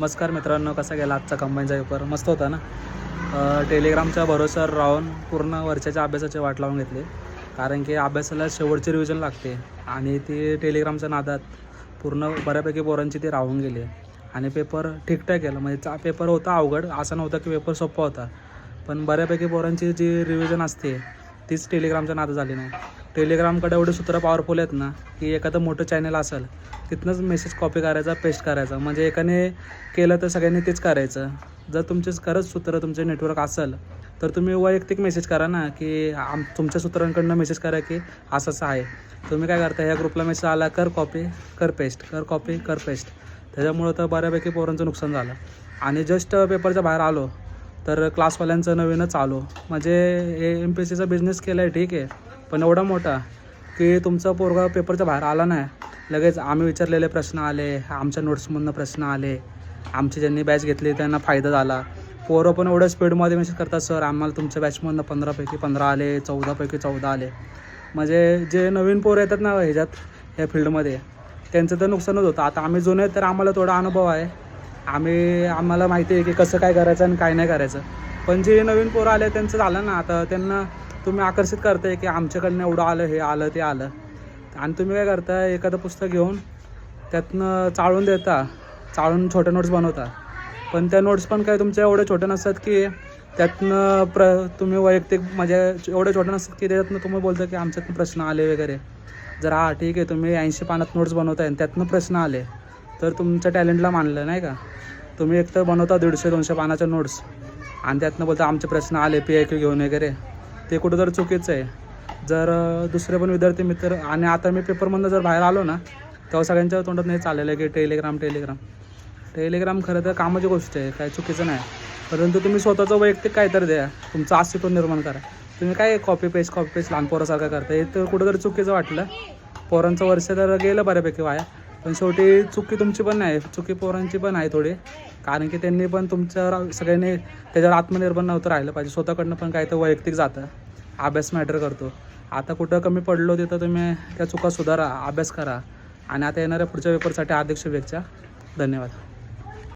नमस्कार मित्रांनो, कसा गेला आजचा कंबाईनचा पेपर? मस्त होता ना. टेलिग्रामच्या भरोश्यावर राहून पूर्ण वर्षाच्या अभ्यासाची वाट लावून घेतली. कारण की अभ्यासाला शेवटची रिव्हिजन लागते आणि ती टेलिग्रामच्या नादात पूर्ण बऱ्यापैकी पोरांची ती राहून गेली आणि पेपर ठीकठाक गेला. म्हणजे पेपर होता अवघड, असं नव्हतं की पेपर सोपा होता, पण बऱ्यापैकी पोरांची जी रिव्हिजन असते तीच टेलिग्रामच्या नादात झाली नाही. टेलिग्रामकडे एवढे सूत्र पॉवरफुल आहेत ना की एखादं मोठं चॅनल असेल तिथनंच मेसेज कॉपी करायचा, पेस्ट करायचा. म्हणजे एकाने केलं तर सगळ्यांनी तेच करायचं. जर तुमचेच खरंच सूत्र तुमचे नेटवर्क असेल तर तुम्ही वैयक्तिक मेसेज करा ना की तुमच्या सूत्रांकडनं मेसेज करा की असं असं आहे. तुम्ही काय करता, ह्या ग्रुपला मेसेज आला, कर कॉपी कर पेस्ट, कर कॉपी कर पेस्ट. त्याच्यामुळं तर बऱ्यापैकी पोरांचं नुकसान झालं. आणि जस्ट पेपरच्या बाहेर आलो तर क्लासवाल्यांचं नवीनच आलो. म्हणजे हे MPSCचा बिझनेस केला आहे ठीक आहे, पण एवढा मोठा की तुमचा पोरगा पेपरच्या बाहेर आला नाही, लगेच आम्ही विचारलेले प्रश्न आले, आमच्या नोट्समधनं प्रश्न आले, आमची ज्यांनी बॅच घेतली त्यांना फायदा झाला. पोरं पण एवढ्या स्पीडमध्ये मेसेज करतात, सर आम्हाला तुमच्या बॅचमधनं 15पैकी 15 आले, 14पैकी 14 आले. म्हणजे जे नवीन पोरं येतात ना ह्याच्यात, ह्या फील्डमध्ये, त्यांचं तर नुकसानच होतं. आता आम्ही जुने तर आम्हाला थोडा अनुभव आहे, आम्हाला माहिती आहे की कसं काय करायचं आणि काय नाही करायचं. पण जे नवीन पोरं आले त्यांचं झालं ना. आता त्यांना तुम्ही आकर्षित करताय की आमच्याकडनं एवढं आलं, हे आलं, ते आलं, आणि तुम्ही काय करता, एखादं पुस्तक घेऊन त्यातनं चाळून छोट्या नोट्स बनवता. पण त्या नोट्स पण काय तुमच्या एवढ्या छोट्या नसतात की त्यातनं तुम्ही वैयक्तिक, म्हणजे एवढे छोटे नसतात की त्याच्यातनं तुम्ही बोलता की आमच्यातनं प्रश्न आले वगैरे. जर ठीक आहे, तुम्ही 80 पानात नोट्स बनवताय आणि त्यातनं प्रश्न आले तर तुमच्या टॅलेंटला मानलं नाही का. तुम्ही एकतर बनवता 150-200 पानाच्या नोट्स आणि त्यातनं बोलता आमचे प्रश्न आले PIQ घेऊन वगैरे. ते कुठंतरी चुकीचं आहे. जर दुसरे पण विद्यार्थी मित्र, आणि आता मी पेपरमधनं जर बाहेर आलो ना तेव्हा सगळ्यांच्या तोंडात नाही चाललेलं की टेलिग्राम खरं तर कामाची गोष्ट आहे, काय चुकीचं नाही. परंतु तुम्ही स्वतःचं वैयक्तिक काय तर द्या, तुमचं अस्तित्व निर्माण करा. तुम्ही काय कॉपी पेस्ट लहान पोरासारखं करता, हे तर कुठंतरी चुकीचं वाटलं. पोरांचं वर्ष तर गेलं बऱ्यापैकी वाया, पण शेवटी चुकी तुमची पण नाही, चुकी पोरांची पण आहे थोडी. कारण की त्यांनी पण तुमच्यावर सगळ्यांनी त्याच्यावर आत्मनिर्भर नव्हतं राहिलं पाहिजे. स्वतःकडनं पण काय तर वैयक्तिक जातं, अभ्यास मॅटर करतो. आता कुठं कमी पडलो तिथं तुम्ही त्या चुका सुधारा, अभ्यास करा. आणि आता येणाऱ्या पुढच्या पेपरसाठी हार्दिक शुभेच्छा. धन्यवाद.